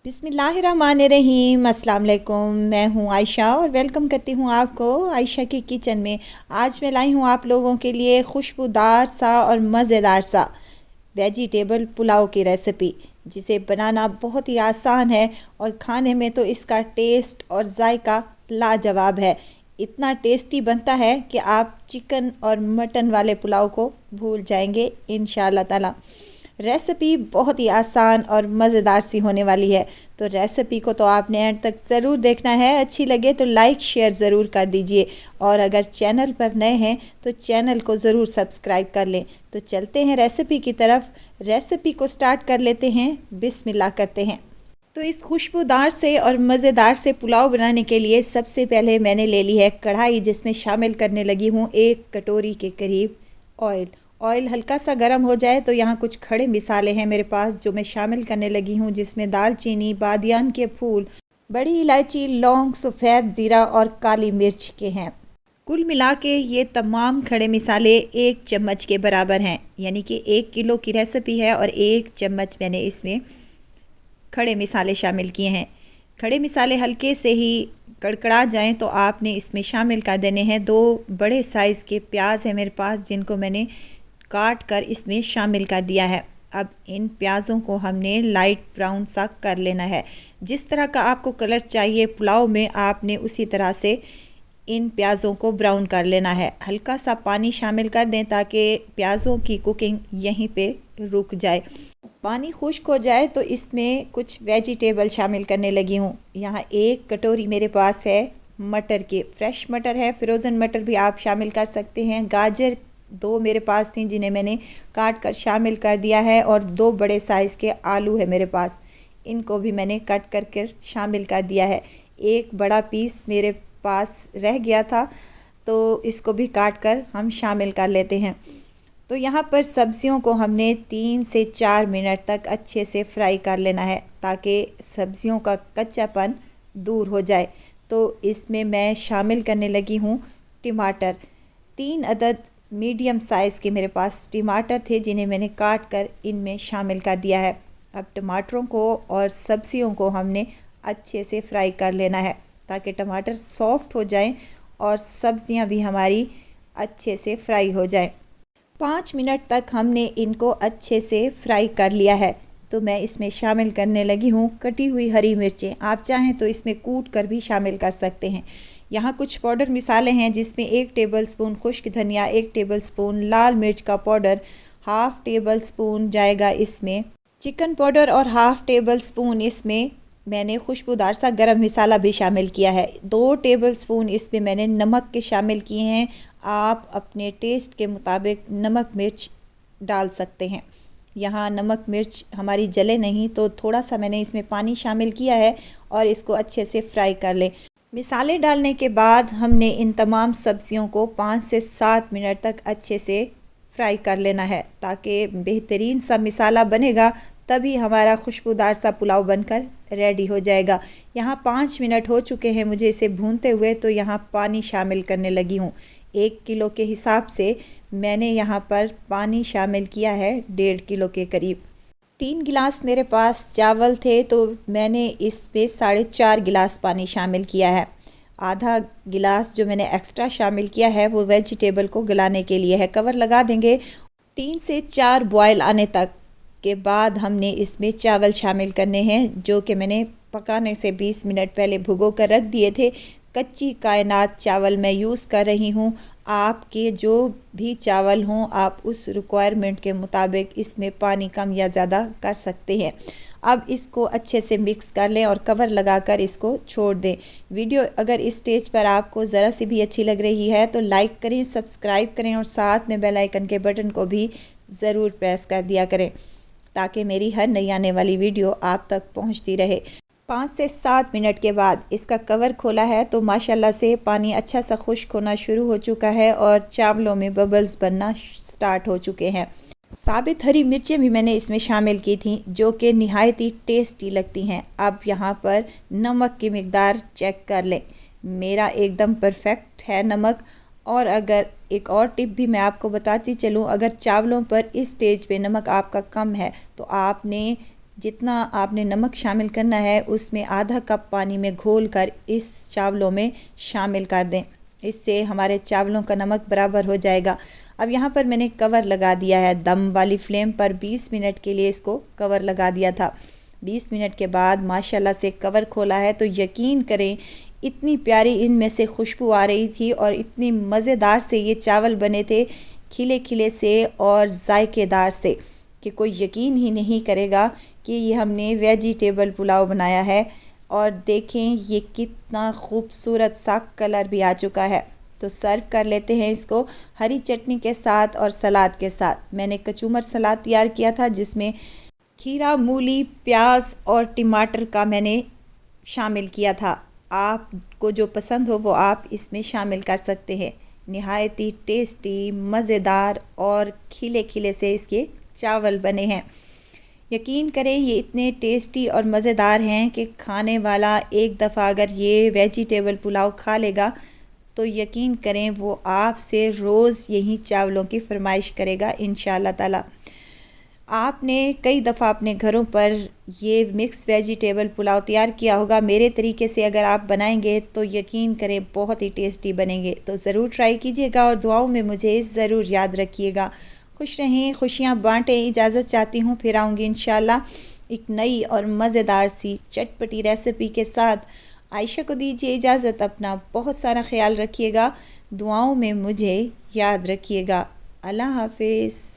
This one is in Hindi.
बिस्मिल्लाहिर्रहमानिर्रहीम। अस्सलाम वालेकुम। मैं हूं आयशा और वेलकम करती हूं आपको आयशा की किचन में। आज मैं लाई हूं आप लोगों के लिए खुशबूदार सा और मज़ेदार सा वेजिटेबल पुलाव की रेसिपी, जिसे बनाना बहुत ही आसान है और खाने में तो इसका टेस्ट और जायका लाजवाब है। इतना टेस्टी बनता है कि आप चिकन और मटन वाले पुलाव को भूल जाएंगे इंशाअल्लाह ताला। रेसिपी बहुत ही आसान और मज़ेदार सी होने वाली है, तो रेसिपी को तो आपने एंड तक ज़रूर देखना है। अच्छी लगे तो लाइक शेयर ज़रूर कर दीजिए और अगर चैनल पर नए हैं तो चैनल को ज़रूर सब्सक्राइब कर लें। तो चलते हैं रेसिपी की तरफ। रेसिपी को स्टार्ट कर लेते हैं, बिस्मिल्लाह करते हैं। तो इस खुशबूदार से और मज़ेदार से पुलाव बनाने के लिए सबसे पहले मैंने ले ली है कढ़ाई, जिसमें शामिल करने लगी हूँ 1 कटोरी के करीब ऑयल। ऑयल हल्का सा गर्म हो जाए तो यहाँ कुछ खड़े मिसाले हैं मेरे पास जो मैं शामिल करने लगी हूँ, जिसमें दालचीनी, बादियान के फूल, बड़ी इलायची, लौंग, सफ़ेद ज़ीरा और काली मिर्च के हैं। कुल मिला के ये तमाम खड़े मिसाले 1 चम्मच के बराबर हैं, यानी कि 1 किलो की रेसिपी है और 1 चम्मच मैंने इसमें खड़े मिसाले शामिल किए हैं। खड़े मिसाले हल्के से ही कड़कड़ा जाएं तो आपने इसमें शामिल कर देने हैं 2 बड़े साइज़ के प्याज हैं मेरे पास, जिनको मैंने काट कर इसमें शामिल कर दिया है। अब इन प्याज़ों को हमने लाइट ब्राउन सा कर लेना है। जिस तरह का आपको कलर चाहिए पुलाव में, आपने उसी तरह से इन प्याज़ों को ब्राउन कर लेना है। हल्का सा पानी शामिल कर दें ताकि प्याज़ों की कुकिंग यहीं पे रुक जाए। पानी खुश्क हो जाए तो इसमें कुछ वेजिटेबल शामिल करने लगी हूँ। यहाँ 1 कटोरी मेरे पास है मटर के, फ्रेश मटर है, फ्रोज़न मटर भी आप शामिल कर सकते हैं। गाजर 2 मेरे पास थी जिन्हें मैंने काट कर शामिल कर दिया है और 2 बड़े साइज़ के आलू है मेरे पास, इनको भी मैंने कट करके शामिल कर दिया है। 1 बड़ा पीस मेरे पास रह गया था तो इसको भी काट कर हम शामिल कर लेते हैं। तो यहाँ पर सब्जियों को हमने 3 से 4 मिनट तक अच्छे से फ्राई कर लेना है ताकि सब्जियों का कच्चापन दूर हो जाए। तो इसमें मैं शामिल करने लगी हूँ टमाटर। 3 अदद मीडियम साइज़ के मेरे पास टमाटर थे जिन्हें मैंने काट कर इनमें शामिल कर दिया है। अब टमाटरों को और सब्जियों को हमने अच्छे से फ्राई कर लेना है ताकि टमाटर सॉफ्ट हो जाएं और सब्जियां भी हमारी अच्छे से फ्राई हो जाएं। 5 मिनट तक हमने इनको अच्छे से फ्राई कर लिया है। तो मैं इसमें शामिल करने लगी हूँ कटी हुई हरी मिर्चें। आप चाहें तो इसमें कूट कर भी शामिल कर सकते हैं। यहाँ कुछ पाउडर मिसाले हैं जिसमें 1 टेबलस्पून खुश्क धनिया, 1 टेबलस्पून लाल मिर्च का पाउडर, हाफ़ टेबलस्पून जाएगा इसमें चिकन पाउडर और हाफ़ टेबलस्पून इसमें मैंने खुशबूदार सा गरम मसाला भी शामिल किया है। 2 टेबलस्पून इसमें मैंने नमक के शामिल किए हैं। आप अपने टेस्ट के मुताबिक नमक मिर्च डाल सकते हैं। यहाँ नमक मिर्च हमारी जले नहीं तो थोड़ा सा मैंने इसमें पानी शामिल किया है और इसको अच्छे से फ्राई कर लें। मिसाले डालने के बाद हमने इन तमाम सब्जियों को 5 से 7 मिनट तक अच्छे से फ्राई कर लेना है ताकि बेहतरीन सा मिसाला बनेगा, तभी हमारा खुशबूदार सा पुलाव बनकर रेडी हो जाएगा। यहाँ 5 मिनट हो चुके हैं मुझे इसे भूनते हुए, तो यहाँ पानी शामिल करने लगी हूँ। 1 किलो के हिसाब से मैंने यहाँ पर पानी शामिल किया है 1.5 किलो के करीब। 3 गिलास मेरे पास चावल थे तो मैंने इसमें 4.5 गिलास पानी शामिल किया है। आधा गिलास जो मैंने एक्स्ट्रा शामिल किया है वो वेजिटेबल को गलाने के लिए है। कवर लगा देंगे। 3 से 4 बॉयल आने तक के बाद हमने इसमें चावल शामिल करने हैं जो कि मैंने पकाने से 20 मिनट पहले भिगो कर रख दिए थे। कच्ची कायनात चावल मैं यूज़ कर रही हूँ। आपके जो भी चावल हों आप उस रिक्वायरमेंट के मुताबिक इसमें पानी कम या ज़्यादा कर सकते हैं। अब इसको अच्छे से मिक्स कर लें और कवर लगाकर इसको छोड़ दें। वीडियो अगर इस स्टेज पर आपको ज़रा सी भी अच्छी लग रही है तो लाइक करें, सब्सक्राइब करें और साथ में बेल आइकन के बटन को भी ज़रूर प्रेस कर दिया करें ताकि मेरी हर नई आने वाली वीडियो आप तक पहुंचती रहे। 5 से 7 मिनट के बाद इसका कवर खोला है तो माशाल्लाह से पानी अच्छा सा खुश्क होना शुरू हो चुका है और चावलों में बबल्स बनना स्टार्ट हो चुके हैं। साबित हरी मिर्चें भी मैंने इसमें शामिल की थी जो कि निहायत ही टेस्टी लगती हैं। अब यहाँ पर नमक की मिकदार चेक कर लें। मेरा एकदम परफेक्ट है नमक। और अगर एक और टिप भी मैं आपको बताती चलूँ, अगर चावलों पर इस स्टेज पे नमक आपका कम है तो आपने जितना आपने नमक शामिल करना है उसमें आधा कप पानी में घोल कर इस चावलों में शामिल कर दें। इससे हमारे चावलों का नमक बराबर हो जाएगा। अब यहाँ पर मैंने कवर लगा दिया है, दम वाली फ्लेम पर 20 मिनट के लिए इसको कवर लगा दिया था। 20 मिनट के बाद माशाल्लाह से कवर खोला है तो यकीन करें इतनी प्यारी इनमें से खुशबू आ रही थी और इतनी मज़ेदार से ये चावल बने थे, खिले खिले से और जायकेदार से, कि कोई यकीन ही नहीं करेगा कि ये हमने वेजिटेबल पुलाव बनाया है। और देखें ये कितना खूबसूरत सा कलर भी आ चुका है। तो सर्व कर लेते हैं इसको हरी चटनी के साथ और सलाद के साथ। मैंने कचूमर सलाद तैयार किया था जिसमें खीरा, मूली, प्याज और टमाटर का मैंने शामिल किया था। आपको जो पसंद हो वो आप इसमें शामिल कर सकते हैं। निहायत ही टेस्टी, मज़ेदार और खिले खिले से इसके चावल बने हैं। यकीन करें ये इतने टेस्टी और मज़ेदार हैं कि खाने वाला एक दफ़ा अगर ये वेजिटेबल पुलाव खा लेगा तो यकीन करें वो आपसे रोज़ यही चावलों की फरमाइश करेगा इंशाअल्लाह ताला। आपने कई दफ़ा अपने घरों पर ये मिक्स वेजिटेबल पुलाव तैयार किया होगा। मेरे तरीके से अगर आप बनाएंगे तो यकीन करें बहुत ही टेस्टी बनेंगे। तो ज़रूर ट्राई कीजिएगा और दुआओं में मुझे ज़रूर याद रखिएगा। खुश रहें, खुशियाँ बांटें। इजाज़त चाहती हूँ, फिर आऊँगी इंशाल्लाह एक नई और मज़ेदार सी चटपटी रेसिपी के साथ। आयशा को दीजिए इजाज़त। अपना बहुत सारा ख्याल रखिएगा, दुआओं में मुझे याद रखिएगा। अल्लाह हाफिज़।